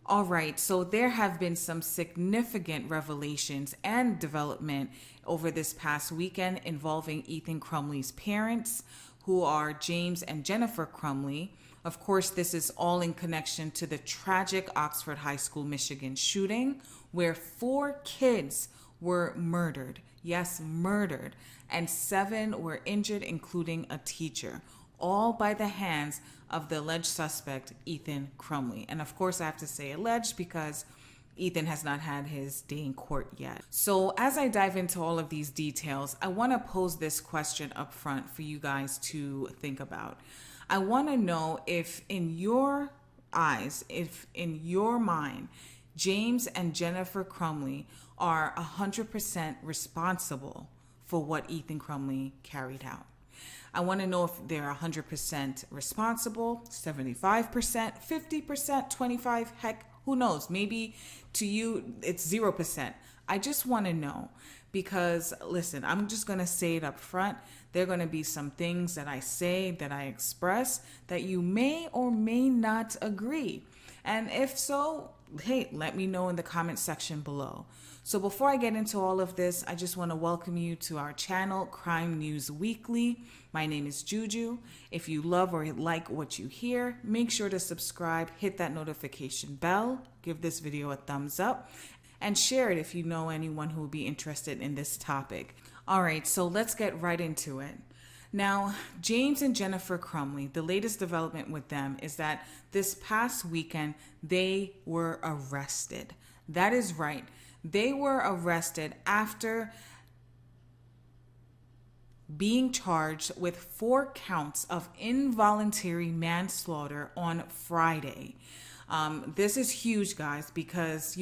All right, so there have been some significant revelations and development over this past weekend involving Ethan Crumbley's parents, who are James and Jennifer Crumbley. Of course, this is all in connection to the tragic Oxford High School, Michigan shooting, where 4 kids were murdered. Yes, murdered. And 7 were injured, including a teacher, all by the hands of the alleged suspect, Ethan Crumbley. And of course, I have to say alleged because Ethan has not had his day in court yet. So as I dive into all of these details, I want to pose this question up front for you guys to think about. I want to know if in your eyes, if in your mind, James and Jennifer Crumbley are 100% responsible for what Ethan Crumbley carried out. I want to know if they're 100% responsible, 75%, 50%, 25%, heck, who knows? Maybe to you it's 0%. I just want to know because, listen, I'm just going to say it up front. There are going to be some things that I say, that I express, that you may or may not agree. And if so, hey, let me know in the comment section below. So before I get into all of this, I just want to welcome you to our channel, Crime News Weekly. My name is Juju. If you love or like what you hear, make sure to subscribe, hit that notification bell, give this video a thumbs up, and share it if you know anyone who will be interested in this topic. All right, so let's get right into it. Now, James and Jennifer Crumbley, the latest development with them is that this past weekend, they were arrested. That is right. They were arrested after being charged with 4 counts of involuntary manslaughter on Friday. This is huge, guys, because,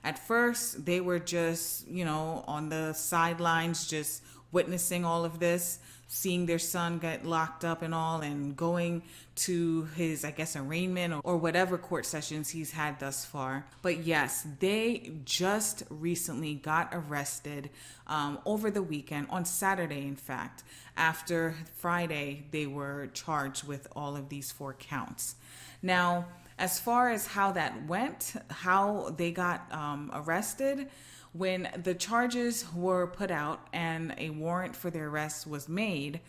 at first they were just, on the sidelines, just witnessing all of this, seeing their son get locked up and all, and going to his, I guess, arraignment or whatever court sessions he's had thus far. But yes, they just recently got arrested over the weekend, on Saturday, in fact. After Friday, they were charged with all of these 4 counts. Now, as far as how that went, how they got arrested, when the charges were put out and a warrant for their arrest was made,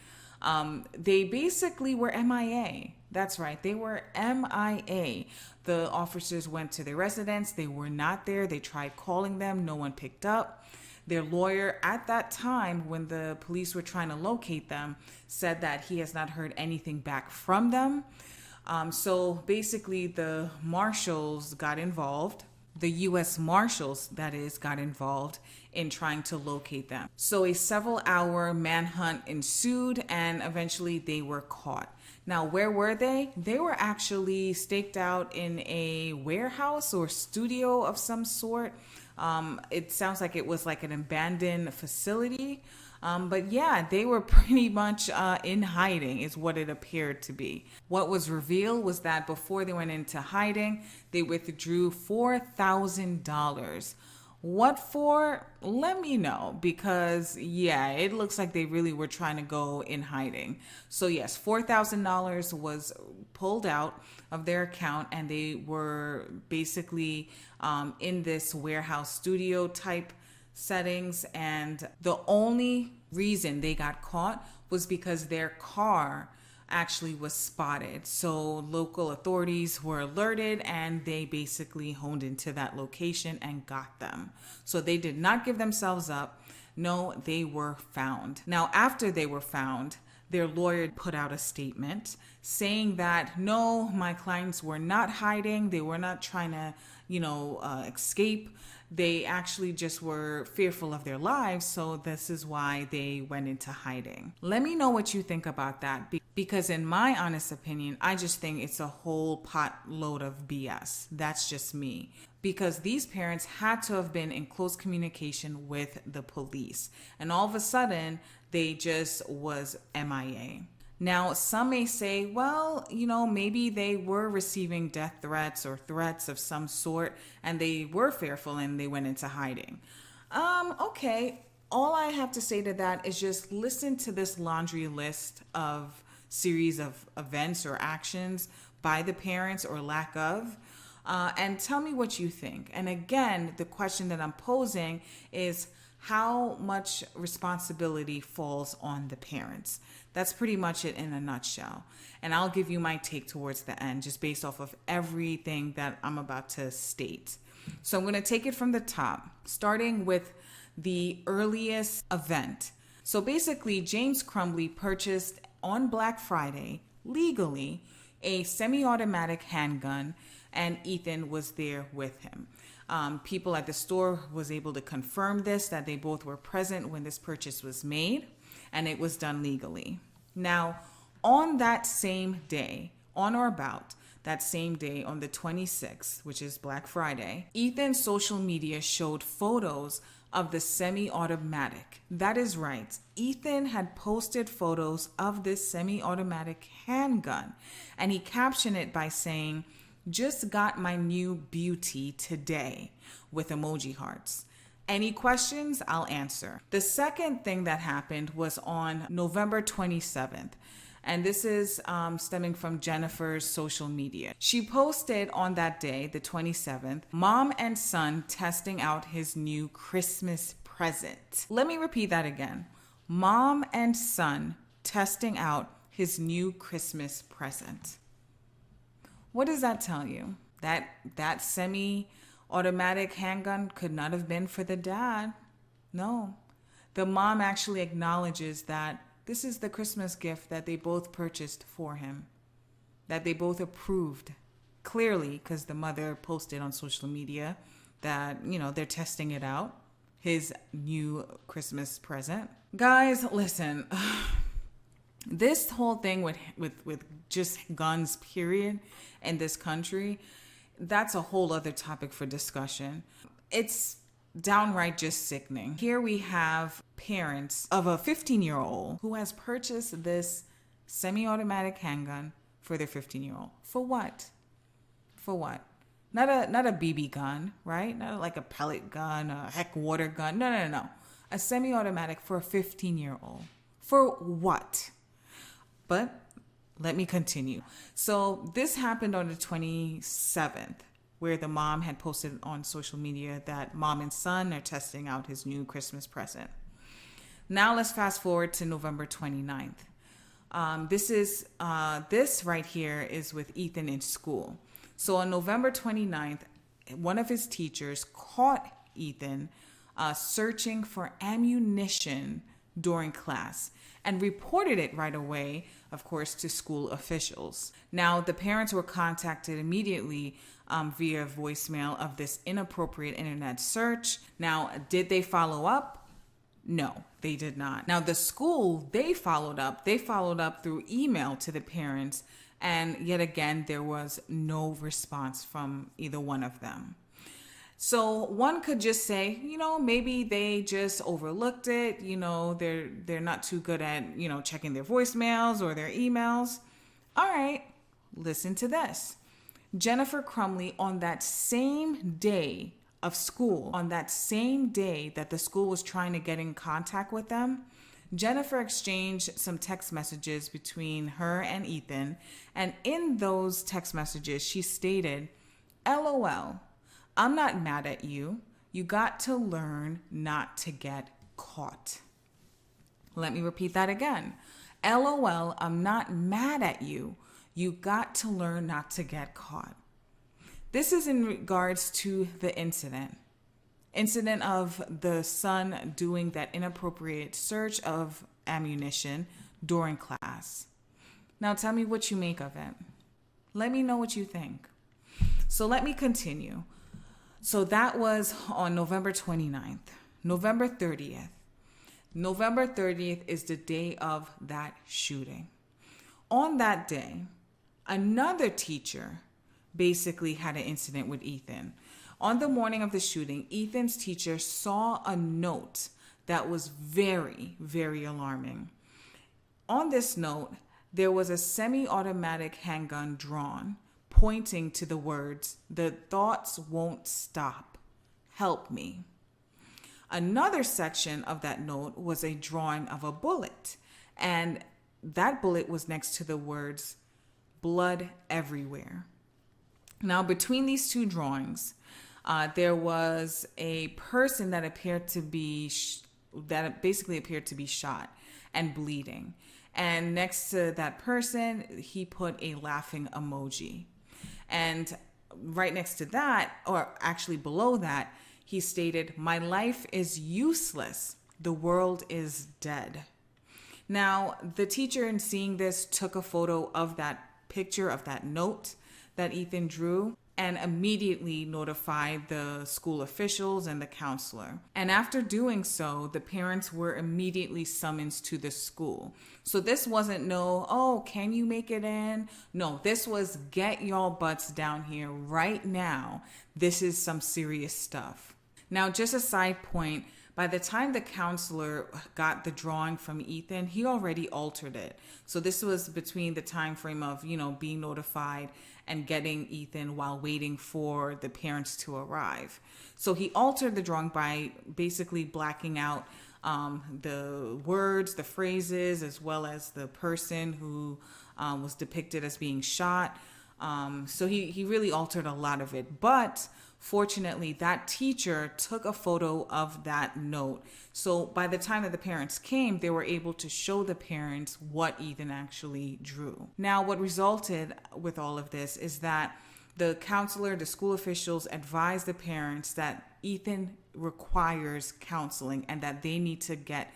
they basically were MIA. That's right, they were MIA. The officers went to their residence. They were not there. They tried calling them. No one picked up. Their lawyer at that time, when the police were trying to locate them, said that he has not heard anything back from them. So basically the marshals got involved. The U.S. Marshals, that is, got involved in trying to locate them. So a several-hour manhunt ensued, and eventually they were caught. Now, where were they? They were actually staked out in a warehouse or studio of some sort. It sounds like it was like an abandoned facility. But yeah, they were pretty much in hiding is what it appeared to be. What was revealed was that before they went into hiding, they withdrew $4,000. What for? Let me know, because yeah, it looks like they really were trying to go in hiding. So yes, $4,000 was pulled out of their account, and they were basically in this warehouse studio type settings, and the only reason they got caught was because their car actually was spotted. So local authorities were alerted, and they basically honed into that location and got them. So they did not give themselves up. No, they were found. Now, after they were found, their lawyer put out a statement saying that no, my clients were not hiding. They were not trying to, escape. They actually just were fearful of their lives, so this is why they went into hiding. Let me know what you think about that, because in my honest opinion, I just think it's a whole pot load of BS. That's just me. Because these parents had to have been in close communication with the police, and all of a sudden, they just was MIA. Now, some may say, well, maybe they were receiving death threats or threats of some sort, and they were fearful and they went into hiding. Okay. All I have to say to that is just listen to this laundry list of series of events or actions by the parents or lack of. And tell me what you think. And again, the question that I'm posing is how much responsibility falls on the parents. That's pretty much it in a nutshell. And I'll give you my take towards the end, just based off of everything that I'm about to state. So I'm going to take it from the top, starting with the earliest event. So basically, James Crumbley purchased on Black Friday, legally, a semi-automatic handgun, and Ethan was there with him. People at the store was able to confirm this, that they both were present when this purchase was made, and it was done legally. Now, on that same day, on or about that same day, on the 26th, which is Black Friday, Ethan's social media showed photos of the semi-automatic. That is right. Ethan had posted photos of this semi-automatic handgun, and he captioned it by saying, "Just got my new beauty today," with emoji hearts. Any questions? I'll answer. The second thing that happened was on November 27th. And this is stemming from Jennifer's social media. She posted on that day, the 27th, mom and son testing out his new Christmas present. Let me repeat that again. Mom and son testing out his new Christmas present. What does that tell you? That semi-automatic handgun could not have been for the dad. No. The mom actually acknowledges that this is the Christmas gift that they both purchased for him, that they both approved. Clearly, because the mother posted on social media that, they're testing it out, his new Christmas present. Guys, listen, this whole thing with just guns, period, in this country, that's a whole other topic for discussion. It's downright just sickening. Here we have parents of a 15-year-old who has purchased this semi-automatic handgun for their 15-year-old. For what? For what? Not a BB gun, right? Not like a pellet gun, a heck water gun. No. A semi-automatic for a 15-year-old. For what? But let me continue. So this happened on the 27th. Where the mom had posted on social media that mom and son are testing out his new Christmas present. Now let's fast forward to November 29th. This right here is with Ethan in school. So on November 29th, one of his teachers caught Ethan searching for ammunition during class and reported it right away, of course, to school officials. Now, the parents were contacted immediately via voicemail of this inappropriate internet search. Now, did they follow up? No, they did not. Now, the school, they followed up. They followed up through email to the parents, and yet again, there was no response from either one of them. So one could just say, maybe they just overlooked it. They're not too good at, checking their voicemails or their emails. All right, listen to this. Jennifer Crumbley, on that same day of school, on that same day that the school was trying to get in contact with them, Jennifer exchanged some text messages between her and Ethan. And in those text messages, she stated, "LOL. I'm not mad at you. You got to learn not to get caught." Let me repeat that again. LOL, I'm not mad at you. You got to learn not to get caught. This is in regards to the incident of the son doing that inappropriate search of ammunition during class. Now tell me what you make of it. Let me know what you think. So let me continue. So that was on November 29th. November 30th. November 30th is the day of that shooting. On that day, another teacher basically had an incident with Ethan. On the morning of the shooting, Ethan's teacher saw a note that was very, very alarming. On this note, there was a semi-automatic handgun drawn, pointing to the words, "The thoughts won't stop. Help me." Another section of that note was a drawing of a bullet, and that bullet was next to the words, "Blood everywhere." Now, between these two drawings, there was a person that appeared to be basically appeared to be shot and bleeding. And next to that person, he put a laughing emoji. And right next to that, or actually below that, he stated, "My life is useless. The world is dead." Now, the teacher, in seeing this, took a photo of that picture, of that note that Ethan drew, and immediately notified the school officials and the counselor. And after doing so, the parents were immediately summoned to the school. So this wasn't can you make it in? No, this was, get y'all butts down here right now. This is some serious stuff. Now, just a side point, by the time the counselor got the drawing from Ethan, he already altered it. So this was between the time frame of, being notified and getting Ethan while waiting for the parents to arrive. So he altered the drawing by basically blacking out the words, the phrases, as well as the person who was depicted as being shot. So he really altered a lot of it. But fortunately, that teacher took a photo of that note. So by the time that the parents came, they were able to show the parents what Ethan actually drew. Now, what resulted with all of this is that the counselor, the school officials advised the parents that Ethan requires counseling and that they need to get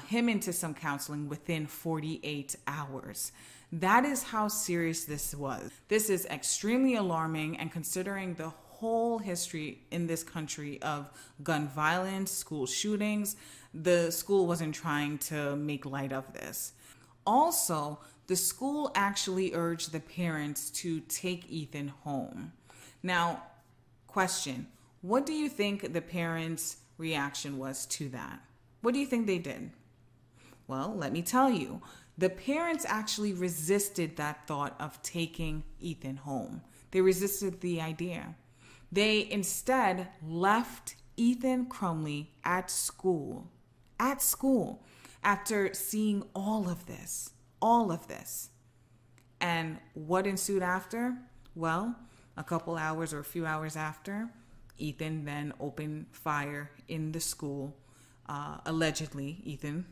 him into some counseling within 48 hours. That is how serious this was. This is extremely alarming, and considering the whole history in this country of gun violence, school shootings, the school wasn't trying to make light of this. Also, the school actually urged the parents to take Ethan home. Now, question, what do you think the parents' reaction was to that? What do you think they did? Well, let me tell you. The parents actually resisted that thought of taking Ethan home. They resisted the idea. They instead left Ethan Crumbley at school, after seeing all of this. And what ensued after? Well, a couple hours or a few hours after, Ethan then opened fire in the school. Allegedly, Ethan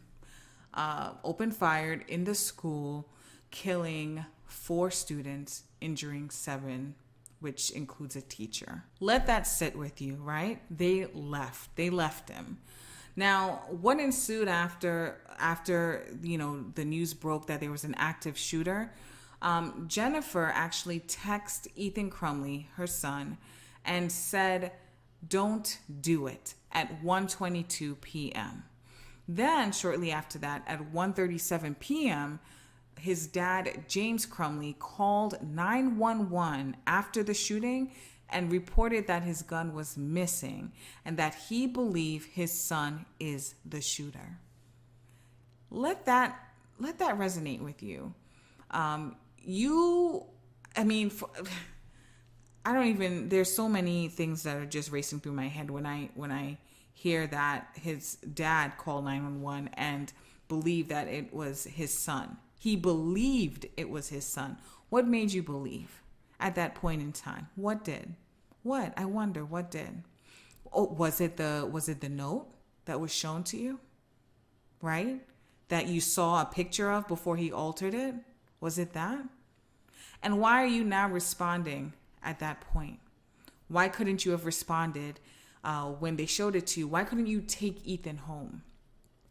opened fire in the school, killing 4 students, injuring 7, which includes a teacher. Let that sit with you, right? They left him. Now, what ensued after the news broke that there was an active shooter, Jennifer actually texted Ethan Crumbley, her son, and said, "Don't do it," at 1:22 p.m. Then, shortly after that, at 1:37 p.m., his dad, James Crumbley, called 911 after the shooting and reported that his gun was missing and that he believed his son is the shooter. Let that resonate with you. There's so many things that are just racing through my head when I hear that his dad called 911 and believed that it was his son. He believed it was his son. What made you believe at that point in time? What did? I wonder what did. Oh, was it the note that was shown to you? Right? That you saw a picture of before he altered it? Was it that? And why are you now responding at that point? Why couldn't you have responded when they showed it to you? Why couldn't you take Ethan home?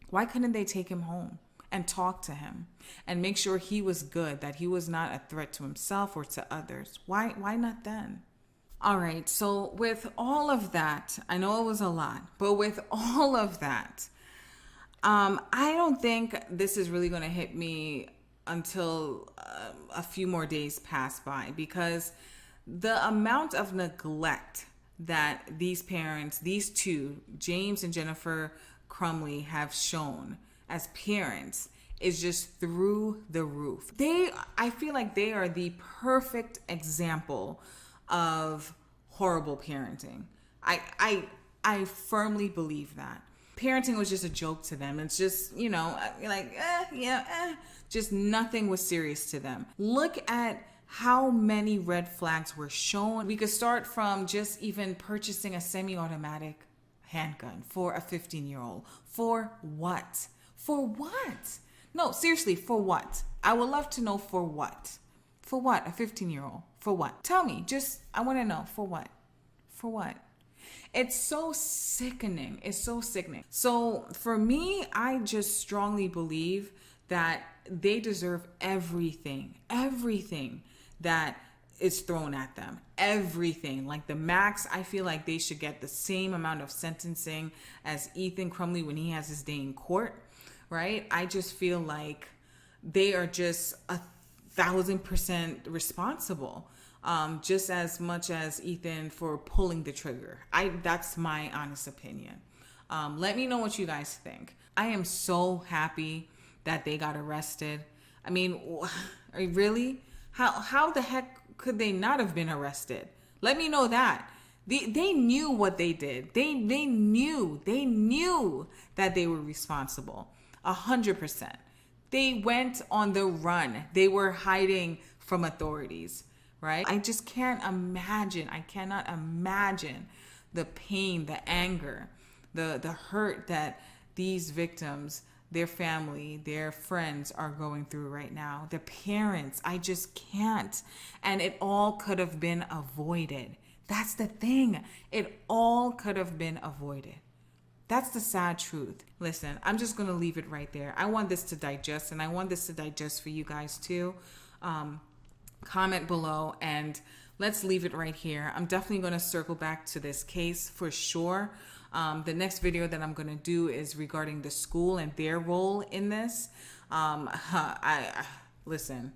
Why couldn't they take him home and talk to him and make sure he was good, that he was not a threat to himself or to others? Why not then? All right, so with all of that, I know it was a lot, but with all of that, I don't think this is really going to hit me until a few more days pass by, because the amount of neglect that these parents, these two, James and Jennifer Crumbley, have shown as parents is just through the roof. I feel like they are the perfect example of horrible parenting. I firmly believe that. Parenting was just a joke to them. It's just, just nothing was serious to them. Look at how many red flags were shown. We could start from just even purchasing a semi-automatic handgun for a 15-year-old. For what? For what? No, seriously, for what? I would love to know for what. For what? A 15-year-old. For what? Tell me. I want to know. For what? For what? It's so sickening. It's so sickening. So for me, I just strongly believe that they deserve everything that is thrown at them. Everything. Like the max, I feel like they should get the same amount of sentencing as Ethan Crumbley when he has his day in court, right? I just feel like they are just 1,000% responsible. Just as much as Ethan for pulling the trigger. That's my honest opinion. Let me know what you guys think. I am so happy that they got arrested. I mean, really? How the heck could they not have been arrested? Let me know that. They knew what they did. They knew that they were responsible. 100%. They went on the run. They were hiding from authorities. Right? I just can't imagine. I cannot imagine the pain, the anger, the hurt that these victims, their family, their friends are going through right now. The parents, I just can't. And it all could have been avoided. That's the thing. It all could have been avoided. That's the sad truth. Listen, I'm just going to leave it right there. I want this to digest, and I want this to digest for you guys too. Comment below and let's leave it right here. I'm definitely going to circle back to this case for sure. The next video that I'm going to do is regarding the school and their role in this. Listen,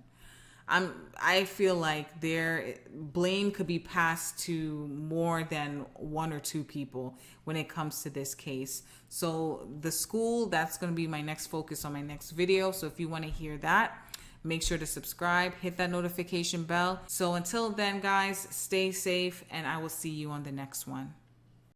I feel like their blame could be passed to more than one or two people when it comes to this case. So the school, that's going to be my next focus on my next video. So if you want to hear that, make sure to subscribe, hit that notification bell. So until then, guys, stay safe, and I will see you on the next one.